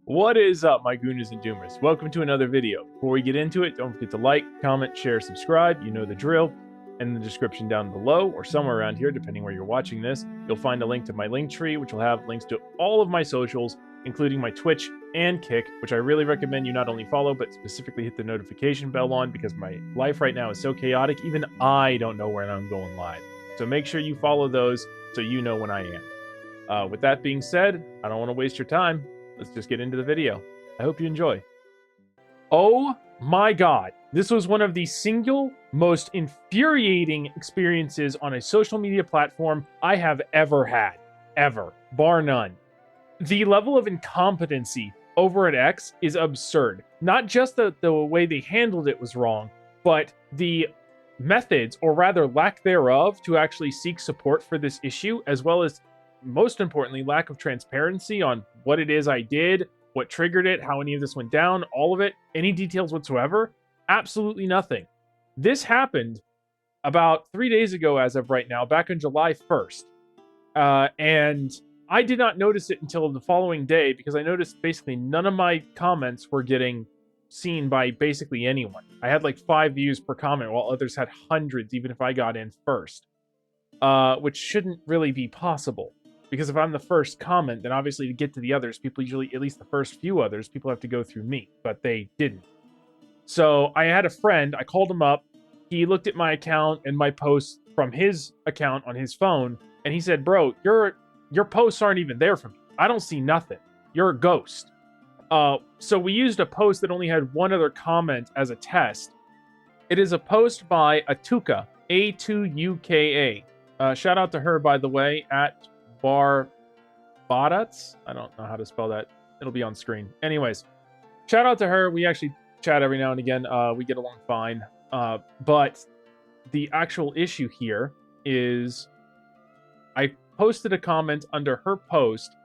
What is up, my Gooners and Doomers? Welcome to another video. Before we get into it, don't forget to like, comment, share, subscribe. You know the drill. And in the description down below, or somewhere around here, depending where you're watching this, you'll find a link to my link tree, which will have links to all of my socials, including my Twitch and Kick, which I really recommend you not only follow, but specifically hit the notification bell on, because my life right now is so chaotic, even I don't know when I'm going live. So make sure you follow those so you know when I am. With that being said, I don't want to waste your time. Let's just get into the video. I hope you enjoy. Oh my god. This was one of the single most infuriating experiences on a social media platform I have ever had. Ever. Bar none. The level of incompetency over at X is absurd. Not just the way they handled it was wrong, but the methods, or rather lack thereof, to actually seek support for this issue, as well as, most importantly, lack of transparency on what it is I did, what triggered it, how any of this went down, all of it, any details whatsoever, absolutely nothing. This happened about 3 days ago as of right now, back on July 1st. And I did not notice it until the following day, because I noticed basically none of my comments were getting seen by basically anyone. I had like 5 views per comment, while others had hundreds, even if I got in first. Which shouldn't really be possible. Because if I'm the first comment, then obviously to get to the others, people usually, at least the first few others, people have to go through me, but they didn't. So I had a friend, I called him up, he looked at my account and my posts from his account on his phone, and he said, bro, your posts aren't even there for me. I don't see nothing. You're a ghost. So we used a post that only had one other comment as a test. It is a post by Atuka, A2UKA. Shout out to her, by the way, at Barbadats. I don't know how to spell that. It'll be on screen. Anyways, shout out to her. We actually chat every now and again. We get along fine. But the actual issue here is I posted a comment under her post.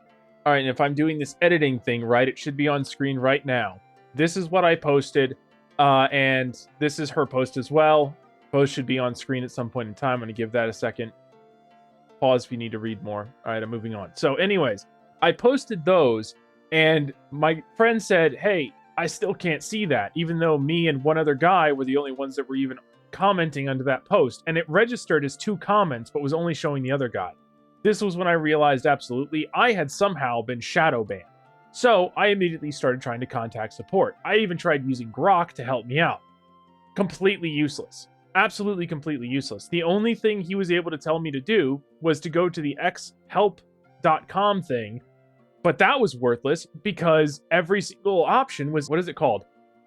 All right, and if I'm doing this editing thing right, it should be on screen right now. This is what I posted, and this is her post as well. Both should be on screen at some point in time. I'm going to give that a second. Pause if you need to read more. All right, I'm moving on. So anyways, I posted those, and my friend said, hey, I still can't see that, even though me and one other guy were the only ones that were even commenting under that post. And it registered as 2 comments, but was only showing the other guy. This was when I realized absolutely I had somehow been shadow banned. So I immediately started trying to contact support. I even tried using Grok to help me out. Completely useless. Absolutely completely useless. The only thing he was able to tell me to do was to go to the xhelp.com thing, but that was worthless because every single option was, what is it called?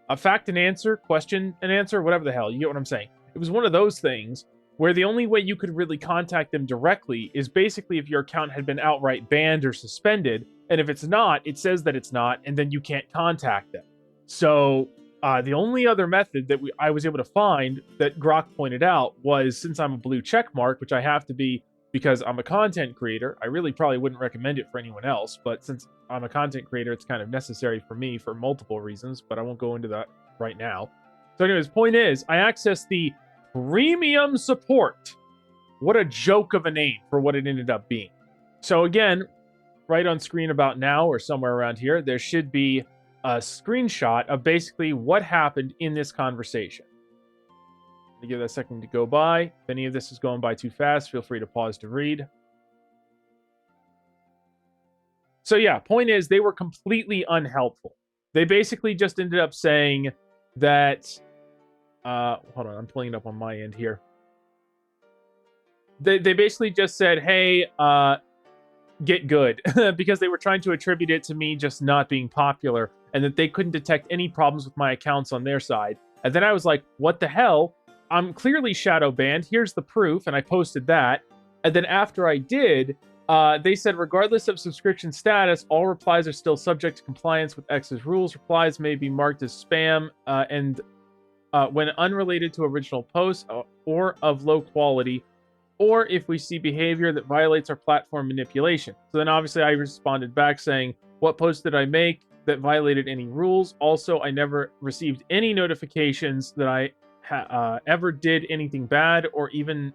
A fact and answer, question and answer, whatever the hell, you get what I'm saying. It was one of those things where the only way you could really contact them directly is basically if your account had been outright banned or suspended, and if it's not, it says that it's not, and then you can't contact them. So the only other method that I was able to find that Grok pointed out was, since I'm a blue check mark, which I have to be because I'm a content creator, I really probably wouldn't recommend it for anyone else, but since I'm a content creator, it's kind of necessary for me for multiple reasons, but I won't go into that right now. So anyways, point is, I accessed the premium support. What a joke of a name for what it ended up being. So again, right on screen about now, or somewhere around here, there should be a screenshot of basically what happened in this conversation. I'm gonna give that a second to go by. If any of this is going by too fast, feel free to pause to read. So yeah, point is, they were completely unhelpful. They basically just ended up saying that, hold on, I'm pulling it up on my end here. They basically just said, hey, get good, because they were trying to attribute it to me just not being popular, and that they couldn't detect any problems with my accounts on their side. And then I was like, what the hell? I'm clearly shadow banned. Here's the proof. And I posted that. And then after I did, they said, regardless of subscription status, all replies are still subject to compliance with X's rules. Replies may be marked as spam and when unrelated to original posts or of low quality, or if we see behavior that violates our platform manipulation. So then obviously I responded back saying, what post did I make that violated any rules? Also, I never received any notifications that I ever did anything bad, or even,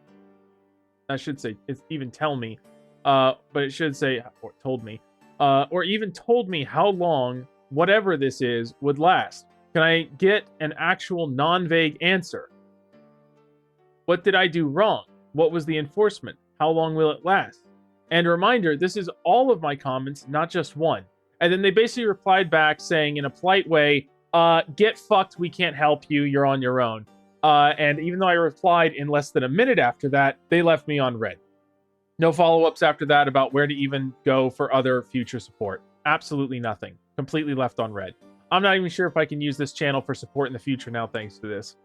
I should say, it's even tell me, but it should say, or told me, or even told me how long whatever this is would last? Can I get an actual non-vague answer? What did I do wrong? What was the enforcement? How long will it last? And a reminder, this is all of my comments, not just one. And then they basically replied back saying in a polite way, get fucked, we can't help you, you're on your own. And even though I replied in less than a minute after that, they left me on red. No follow-ups after that about where to even go for other future support. Absolutely nothing. Completely left on red. I'm not even sure if I can use this channel for support in the future now thanks to this.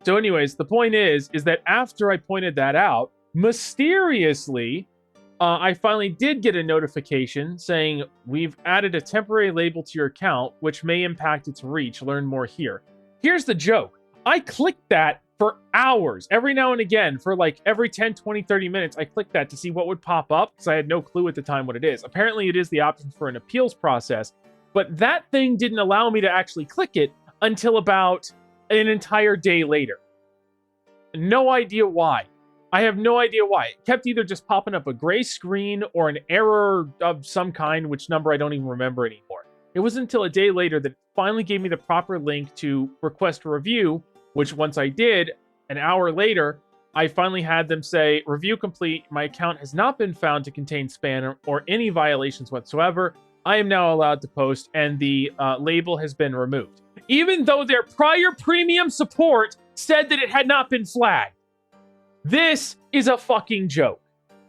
So anyways, the point is that after I pointed that out, mysteriously, I finally did get a notification saying, we've added a temporary label to your account, which may impact its reach. Learn more here. Here's the joke. I clicked that for hours. Every now and again, for like every 10, 20, 30 minutes, I clicked that to see what would pop up, because I had no clue at the time what it is. Apparently, it is the option for an appeals process, but that thing didn't allow me to actually click it until about an entire day later. No idea why. I have no idea why. It kept either just popping up a gray screen or an error of some kind, which number I don't even remember anymore. It wasn't until a day later that it finally gave me the proper link to request a review, which once I did, an hour later, I finally had them say, review complete, my account has not been found to contain spam or any violations whatsoever. I am now allowed to post, and the label has been removed. Even though their prior premium support said that it had not been flagged. This is a fucking joke.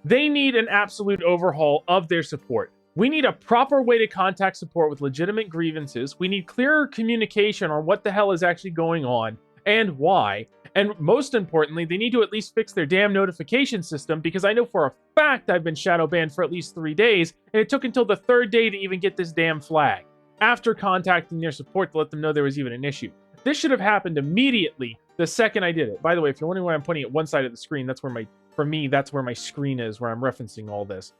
They need an absolute overhaul of their support. We need a proper way to contact support with legitimate grievances. We need clearer communication on what the hell is actually going on and why. And most importantly, they need to at least fix their damn notification system, because I know for a fact I've been shadow banned for at least 3 days, and it took until the 3rd day to even get this damn flag, after contacting their support to let them know there was even an issue. This should have happened immediately the second I did it. By the way, if you're wondering why I'm pointing at one side of the screen, that's where for me, that's where my screen is, where I'm referencing all this.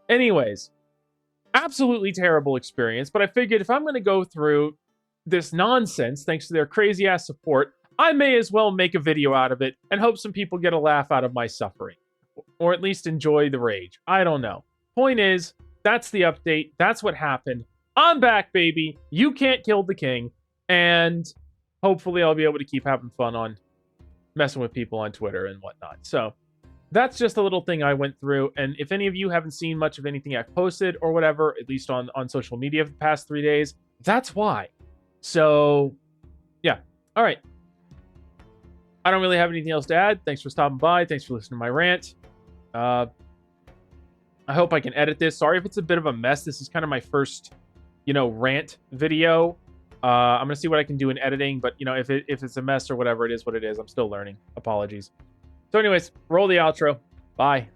Anyways, absolutely terrible experience, but I figured if I'm going to go through this nonsense, thanks to their crazy-ass support, I may as well make a video out of it and hope some people get a laugh out of my suffering. Or at least enjoy the rage. I don't know. Point is, that's the update. That's what happened. I'm back, baby. You can't kill the king. And hopefully I'll be able to keep having fun on messing with people on Twitter and whatnot. So that's just a little thing I went through. And if any of you haven't seen much of anything I've posted or whatever, at least on social media for the past 3 days, that's why. So, yeah. All right. I don't really have anything else to add. Thanks for stopping by. Thanks for listening to my rant. I hope I can edit this. Sorry if it's a bit of a mess. This is kind of my first, rant video. I'm going to see what I can do in editing, but, if it's a mess or whatever, it is what it is. I'm still learning. Apologies. So anyways, roll the outro. Bye.